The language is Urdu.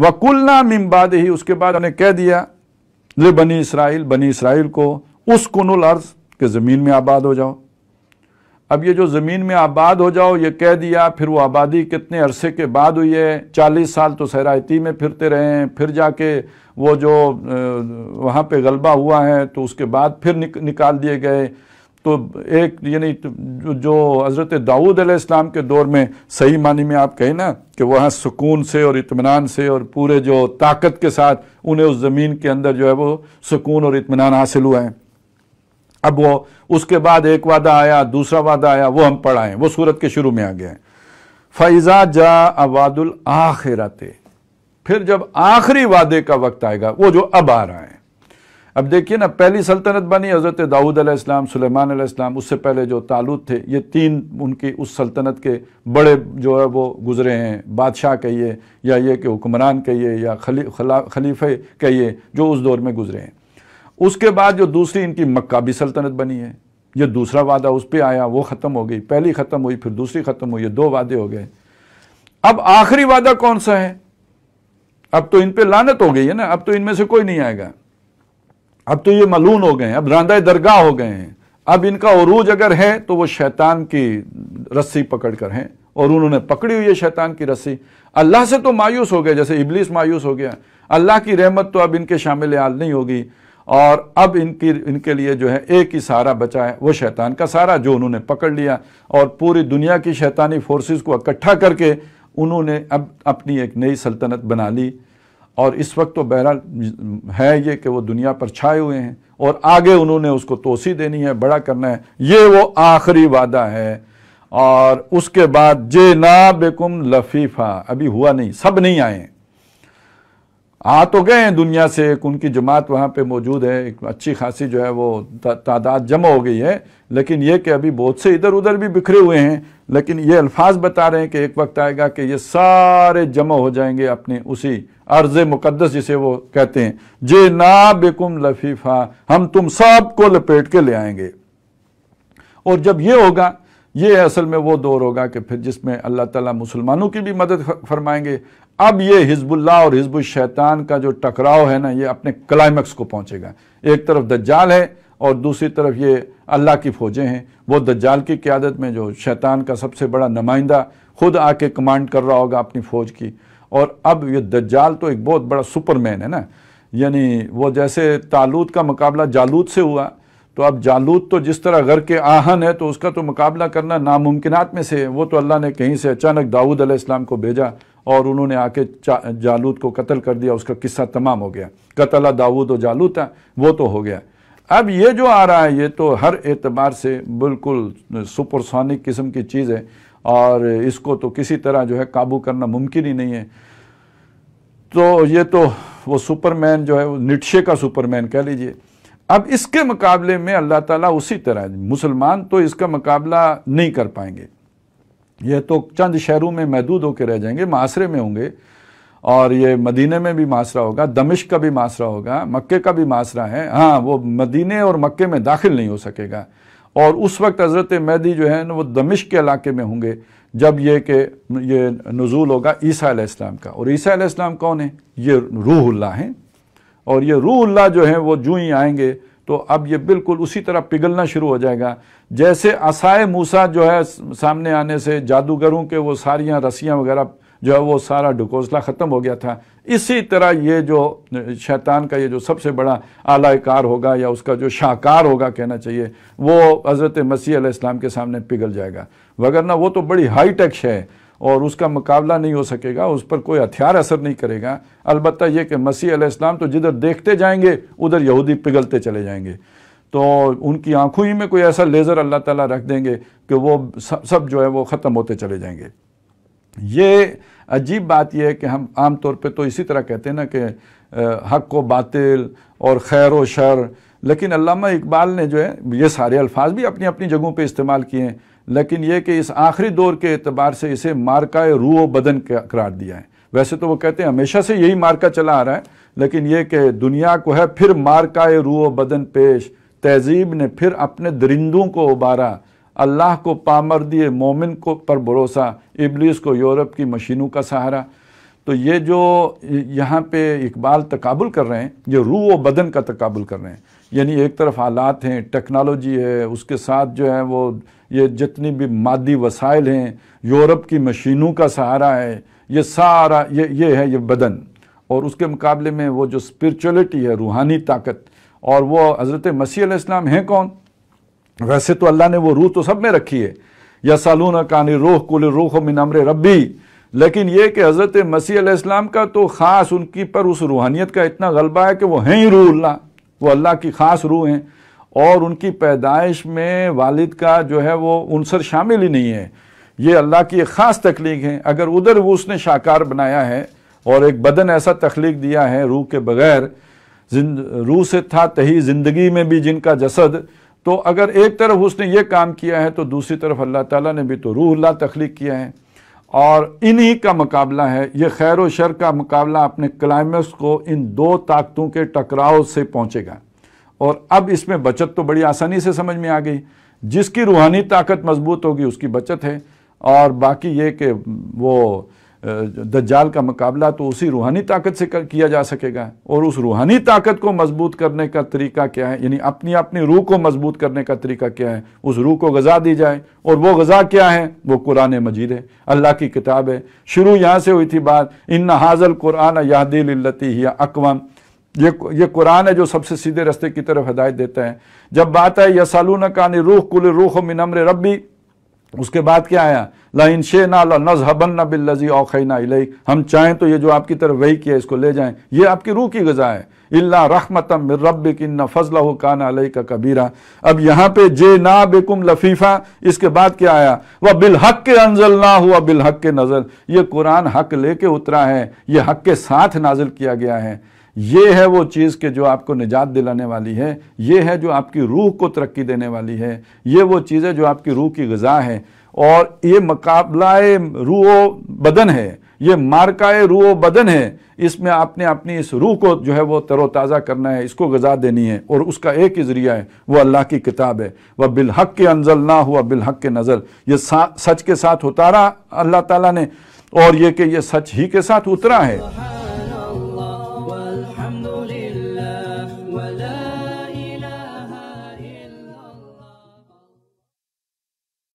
وَقُلْنَا مِن بَعْدِهِ، اس کے بعد انہیں کہہ دیا بنی اسرائیل کو اسکنوا الارض، کہ زمین میں آباد ہو جاؤ۔ اب یہ جو زمین میں آباد ہو جاؤ یہ کہہ دیا، پھر وہ آبادی کتنے عرصے کے بعد ہوئی ہے؟ 40 سال تو صحرائے میں پھرتے رہے ہیں، پھر جا کے وہ جو وہاں پہ غلبہ ہوا ہے تو اس کے بعد پھر نکال دیے گئے۔ تو ایک یعنی جو حضرت داؤد علیہ السلام کے دور میں صحیح معنی میں آپ کہیں نا کہ وہاں سکون سے اور اطمینان سے اور پورے جو طاقت کے ساتھ انہیں اس زمین کے اندر جو ہے وہ سکون اور اطمینان حاصل ہوا ہے۔ اب وہ اس کے بعد ایک وعدہ آیا، دوسرا وعدہ آیا، وہ ہم پڑھائیں، وہ سورت کے شروع میں آ گیا ہے۔ فَإِذَا جَاءَ وَعْدُ الْآخِرَةِ، پھر جب آخری وعدے کا وقت آئے گا، وہ جو اب آ رہا ہے۔ اب دیکھیے نا، پہلی سلطنت بنی حضرت داؤد علیہ السلام، سلیمان علیہ السلام، اس سے پہلے جو طالوت تھے، یہ تین ان کی اس سلطنت کے بڑے جو ہے وہ گزرے ہیں، بادشاہ کہیے یا یہ کہ حکمران کہیے یا خلیفہ کہیے، جو اس دور میں گزرے ہیں۔ اس کے بعد جو دوسری ان کی مکابی سلطنت بنی ہے، یہ دوسرا وعدہ اس پہ آیا، وہ ختم ہو گئی، پہلی ختم ہوئی پھر دوسری ختم ہوئی، یہ 2 وعدے ہو گئے۔ اب آخری وعدہ کون سا ہے؟ اب تو ان پہ لعنت ہو گئی ہے نا، اب تو ان میں سے کوئی نہیں آئے گا، اب تو یہ ملعون ہو گئے ہیں، اب راندہ درگاہ ہو گئے ہیں۔ اب ان کا عروج اگر ہے تو وہ شیطان کی رسی پکڑ کر ہیں، اور انہوں نے پکڑی ہوئی ہے شیطان کی رسی۔ اللہ سے تو مایوس ہو گئے، جیسے ابلیس مایوس ہو گیا، اللہ کی رحمت تو اب ان کے شامل حال نہیں ہوگی، اور اب ان کے لیے جو ہے ایک ہی سہارا بچا ہے، وہ شیطان کا سہارا جو انہوں نے پکڑ لیا، اور پوری دنیا کی شیطانی فورسز کو اکٹھا کر کے انہوں نے اب اپنی ایک نئی سلطنت بنا لی۔ اور اس وقت تو بہرحال ہے یہ کہ وہ دنیا پر چھائے ہوئے ہیں، اور آگے انہوں نے اس کو توسیع دینی ہے، بڑا کرنا ہے، یہ وہ آخری وعدہ ہے۔ اور اس کے بعد جِئْنَا بِكُمْ لَفِيفًا، ابھی ہوا نہیں، سب نہیں آئے ہیں، آ تو گئے ہیں دنیا سے، ایک ان کی جماعت وہاں پہ موجود ہے، ایک اچھی خاصی جو ہے وہ تعداد جمع ہو گئی ہے، لیکن یہ کہ ابھی بہت سے ادھر ادھر بھی بکھرے ہوئے ہیں۔ لیکن یہ الفاظ بتا رہے ہیں کہ ایک وقت آئے گا کہ یہ سارے جمع ہو جائیں گے اپنے اسی ارض مقدس جسے وہ کہتے ہیں، جِئْنَا بِكُمْ لَفِيفًا، ہم تم سب کو لپیٹ کے لے آئیں گے۔ اور جب یہ ہوگا، یہ اصل میں وہ دور ہوگا کہ پھر جس میں اللہ تعالیٰ مسلمانوں کی بھی مدد فرمائیں گے۔ اب یہ حزب اللہ اور حزب الشیطان کا جو ٹکراؤ ہے نا، یہ اپنے کلائمیکس کو پہنچے گا۔ ایک طرف دجال ہے اور دوسری طرف یہ اللہ کی فوجیں ہیں، وہ دجال کی قیادت میں جو شیطان کا سب سے بڑا نمائندہ خود آ کے کمانڈ کر رہا ہوگا اپنی فوج کی۔ اور اب یہ دجال تو ایک بہت بڑا سپر مین ہے نا، یعنی وہ جیسے طالوت کا مقابلہ جالوت سے ہوا، تو اب جالوت تو جس طرح غر کے آہن ہے تو اس کا تو مقابلہ کرنا ناممکنات میں سے ہے۔ وہ تو اللہ نے کہیں سے اچانک داؤد علیہ السلام کو بھیجا اور انہوں نے آ کے جالوت کو قتل کر دیا، اس کا قصہ تمام ہو گیا، قتل داؤد و جالوتا، وہ تو ہو گیا۔ اب یہ جو آ رہا ہے یہ تو ہر اعتبار سے بالکل سپر سونک قسم کی چیز ہے، اور اس کو تو کسی طرح جو ہے قابو کرنا ممکن ہی نہیں ہے۔ تو یہ تو وہ سپر مین جو ہے وہ نیٹشے کا سپر مین کہہ لیجئے۔ اب اس کے مقابلے میں اللہ تعالیٰ اسی طرح، مسلمان تو اس کا مقابلہ نہیں کر پائیں گے، یہ تو چند شہروں میں محدود ہو کے رہ جائیں گے، معاشرے میں ہوں گے، اور یہ مدینے میں بھی معاشرہ ہوگا، دمشق کا بھی معاشرہ ہوگا، مکے کا بھی معاشرہ ہے، ہاں وہ مدینے اور مکے میں داخل نہیں ہو سکے گا۔ اور اس وقت حضرت مہدی جو ہے نا وہ دمشق کے علاقے میں ہوں گے، جب یہ کہ یہ نزول ہوگا عیسیٰ علیہ السلام کا۔ اور عیسیٰ علیہ السلام کون ہیں؟ یہ روح اللہ ہیں، اور یہ روح اللہ جو ہیں وہ جو ہی آئیں گے تو اب یہ بالکل اسی طرح پگھلنا شروع ہو جائے گا، جیسے عصائے موسیٰ جو ہے سامنے آنے سے جادوگروں کے وہ ساریاں رسیاں وغیرہ جو ہے وہ سارا ڈھکوسلا ختم ہو گیا تھا، اسی طرح یہ جو شیطان کا یہ جو سب سے بڑا اعلی کار ہوگا یا اس کا جو شاہکار ہوگا کہنا چاہیے، وہ حضرت مسیح علیہ السلام کے سامنے پگھل جائے گا، وگرنہ وہ تو بڑی ہائی ٹیک ہے اور اس کا مقابلہ نہیں ہو سکے گا، اس پر کوئی ہتھیار اثر نہیں کرے گا۔ البتہ یہ کہ مسیح علیہ السلام تو جدھر دیکھتے جائیں گے ادھر یہودی پگھلتے چلے جائیں گے، تو ان کی آنکھوں ہی میں کوئی ایسا لیزر اللہ تعالیٰ رکھ دیں گے کہ وہ سب جو ہے وہ ختم ہوتے چلے جائیں گے۔ یہ عجیب بات یہ ہے کہ ہم عام طور پہ تو اسی طرح کہتے ہیں نا کہ حق و باطل اور خیر و شر، لیکن علامہ اقبال نے جو ہے یہ سارے الفاظ بھی اپنی اپنی جگہوں پہ استعمال کیے ہیں، لیکن یہ کہ اس آخری دور کے اعتبار سے اسے مارکہ روح و بدن قرار دیا ہے۔ ویسے تو وہ کہتے ہیں ہمیشہ سے یہی مارکہ چلا آ رہا ہے، لیکن یہ کہ دنیا کو ہے پھر مارکہ روح و بدن پیش، تہذیب نے پھر اپنے درندوں کو ابارا، اللہ کو پامردی مومن کو پر بھروسہ، ابلیس کو یورپ کی مشینوں کا سہارا۔ تو یہ جو یہاں پہ اقبال تقابل کر رہے ہیں، یہ روح و بدن کا تقابل کر رہے ہیں. یعنی ایک طرف حالات ہیں، ٹیکنالوجی ہے، اس کے ساتھ جو ہے وہ یہ جتنی بھی مادی وسائل ہیں، یورپ کی مشینوں کا سہارا ہے، یہ سارا یہ ہے یہ بدن. اور اس کے مقابلے میں وہ جو اسپرچولیٹی ہے، روحانی طاقت، اور وہ حضرت مسیح علیہ السلام ہیں کون؟ ویسے تو اللہ نے وہ روح تو سب میں رکھی ہے، یسألونک عن الروح قل الروح من امر ربی، لیکن یہ کہ حضرت مسیح علیہ السلام کا تو خاص ان کی پر اس روحانیت کا اتنا غلبہ ہے کہ وہ ہیں ہی روح اللہ، وہ اللہ کی خاص روح ہیں. اور ان کی پیدائش میں والد کا جو ہے وہ عنصر شامل ہی نہیں ہے. یہ اللہ کی ایک خاص تخلیق ہے. اگر ادھر وہ اس نے شاکار بنایا ہے اور ایک بدن ایسا تخلیق دیا ہے روح کے بغیر، روح سے تھا تہی زندگی میں بھی جن کا جسد، تو اگر ایک طرف اس نے یہ کام کیا ہے تو دوسری طرف اللہ تعالیٰ نے بھی تو روح اللہ تخلیق کیا ہے. اور انہی کا مقابلہ ہے یہ خیر و شر کا مقابلہ اپنے کلائمیکس کو ان دو طاقتوں کے ٹکراؤ سے پہنچے گا. اور اب اس میں بچت تو بڑی آسانی سے سمجھ میں آ گئی. جس کی روحانی طاقت مضبوط ہوگی اس کی بچت ہے، اور باقی یہ کہ وہ دجال کا مقابلہ تو اسی روحانی طاقت سے کیا جا سکے گا. اور اس روحانی طاقت کو مضبوط کرنے کا طریقہ کیا ہے؟ یعنی اپنی روح کو مضبوط کرنے کا طریقہ کیا ہے؟ اس روح کو غذا دی جائے. اور وہ غذا کیا ہے؟ وہ قرآن مجید ہے، اللہ کی کتاب ہے. شروع یہاں سے ہوئی تھی بات، ان ھذا القرآن یہدی للتی ہی اقوم، یہ قرآن ہے جو سب سے سیدھے رستے کی طرف ہدایت دیتا ہے. جب بات ہے یسألونک عن الروح قل الروح من امر ربی، اس کے بعد کیا آیا؟ لئن شئنا لنذهبن بالذی اوحینا الیک، ہم چاہیں تو یہ جو آپ کی طرف وحی کیا اس کو لے جائیں. یہ آپ کی روح کی غذا ہے. الا رحمتا من ربک ان فضلہ کان علیک کبیرا. اب یہاں پہ جئنا بکم لفیفا، اس کے بعد کیا آیا؟ وبالحق انزلناہ وبالحق نزل، یہ قرآن حق لے کے اترا ہے، یہ حق کے ساتھ نازل کیا گیا ہے. یہ ہے وہ چیز کہ جو آپ کو نجات دلانے والی ہے، یہ ہے جو آپ کی روح کو ترقی دینے والی ہے، یہ وہ چیز ہے جو آپ کی روح کی غذا ہے. اور یہ مقابلہ روح و بدن ہے، یہ مارکہ روح و بدن ہے. اس میں آپ نے اپنی اس روح کو جو ہے وہ تر و تازہ کرنا ہے، اس کو غذا دینی ہے، اور اس کا ایک ہی ذریعہ ہے، وہ اللہ کی کتاب ہے. وَبِالْحَقِّ أَنزَلْنَاهُ وَبِالْحَقِّ نَزَلَ، یہ سچ کے ساتھ اتارا اللہ تعالیٰ نے، اور یہ کہ یہ سچ ہی کے ساتھ اترا ہے.